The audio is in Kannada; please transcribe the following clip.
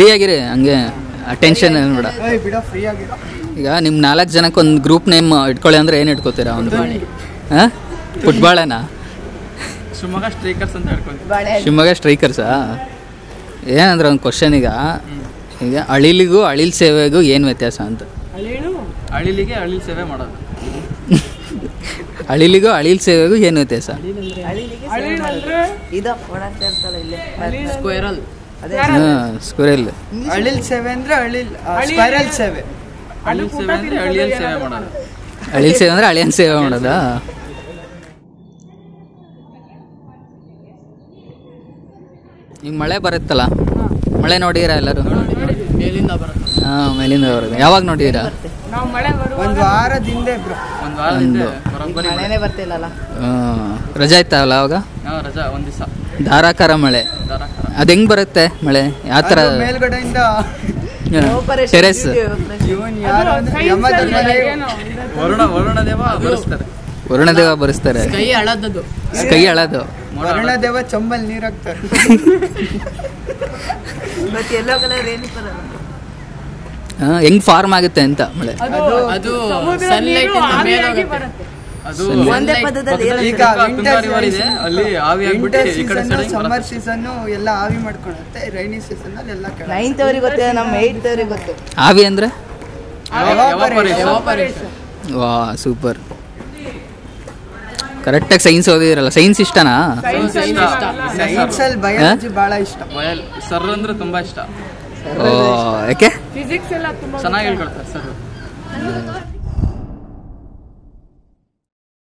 ಫ್ರೀ ಆಗಿರಿ ಹಂಗೆ ಟೆನ್ಷನ್ ಏನು ಬೇಡ. ಈಗ ನಿಮ್ಮ 4 ಜನಕ್ಕೆ ಒಂದು ಗ್ರೂಪ್ ನೇಮ್ ಇಟ್ಕೊಳ್ಳಿ ಅಂದರೆ ಏನು ಇಟ್ಕೋತೀರಾ? ಒಂದು ಹಾಂ ಫುಟ್ಬಾಳೇನಾ? ಶಿವಮೊಗ್ಗ ಸ್ಟ್ರೈಕರ್ಸ್ ಅಂತ ಹೇಳ್ಕೊಂತೀವಿ. ಶಿವಮೊಗ್ಗ ಸ್ಟ್ರೈಕರ್ಸಾ? ಏನಂದ್ರೆ ಒಂದು ಕ್ವಶನ್ ಈಗ ಅಳಿಲಿಗೂ ಅಳಿಲ್ ಸೇವೆಗೂ ಏನು ವ್ಯತ್ಯಾಸ ಅಂತ. ಅಳಿಲಿಗೆ ಅಳಿಲ್ ಸೇವೆ ಮಾಡೋದು. ಅಳಿಲಿಗೂ ಅಳಿಲ್ ಸೇವೆಗೂ ಏನು ವ್ಯತ್ಯಾಸ? ಸ್ಕ್ವೇರಲ್. ಅಳಿಲ್ ಸೇವೆ ಅಂದ್ರೆ ಸ್ಕ್ವೇರಲ್ ಸೇವೆ. ಅಳಿಲ್ ಸೇವೆ ಅಂದ್ರೆ ಅಳಿಯಲ್ ಸೇವೆ ಮಾಡೋದು. ಅಳಿಲ್ ಸೇವೆ ಅಂದ್ರೆ ಅಳಿಯನ್ ಸೇವೆ ಮಾಡೋದಾ? ಈಗ ಮಳೆ ಬರುತ್ತಲ್ಲ, ಮಳೆ ನೋಡಿದ್ದೀರಾ ಎಲ್ಲರೂ? ಮೇಲಿಂದ ಬರುತ್ತೆ. ಹಾಂ, ಮೇಲಿಂದ ಬರುತ್ತೆ. ಯಾವಾಗ ನೋಡಿದ್ದೀರಾ? ಒಂದು ವಾರದಿಂದ ರಜಾ ಇತ್ತಲ್ಲ ಅವಾಗ? ರಜಾ ಒಂದು ದಿವಸ. ಧಾರಾಕಾರ ಮಳೆ. ಅದು ಹೆಂಗೆ ಬರುತ್ತೆ ಮಳೆ? ಯಾವ ಥರ? ಮೇಲ್ಗಡೆಯಿಂದ ಟೆರೆಸ್. ವರುಣದೇವ ಬರೆಸ್ತಾರೆ. ಕೈ ಅಳದು ವರುಣದೇವ ಚಂಬಲ್ ನೀರು ಹಾಕ್ತಾರೆ. ಹೆಂಗ್ ಫಾರ್ಮ್ ಆಗುತ್ತೆ ಅಂತ ಮಳೆ? ಸಮ್ಮರ್ ಸೀಸನ್ ಎಲ್ಲ ಆವಿ ಮಾಡ್ಕೊಳುತ್ತೆ, ರೈನಿ ಸೀಸನ್ ಅಲ್ಲಿ ಎಲ್ಲ 9th ಅವರಿಗೆ ಗೊತ್ತೆ, ನಮ್ಮ 8th ಅವರಿಗೆ ಗೊತ್ತು. ಆವಿ ಅಂದ್ರೆ ವಾ ಸೂಪರ್. ಕರೆಕ್ಟಾಗಿ ಸೈನ್ಸ್ ಓದಿದಿರಲ್ಲ. ಸೈನ್ಸ್ ಇಷ್ಟನಾ? ಸೈನ್ಸ್ ಅಲ್ಲಿ ಬಯಾಲಜಿ ಬಹಳ ಇಷ್ಟ. ಸರ್ ಅಂದ್ರೆ ತುಂಬಾ ಇಷ್ಟ. ಯಾಕೆ? ಚೆನ್ನಾಗಿ ಹೇಳ್ಕೊಡ್ತಾರೆ ಸರ್.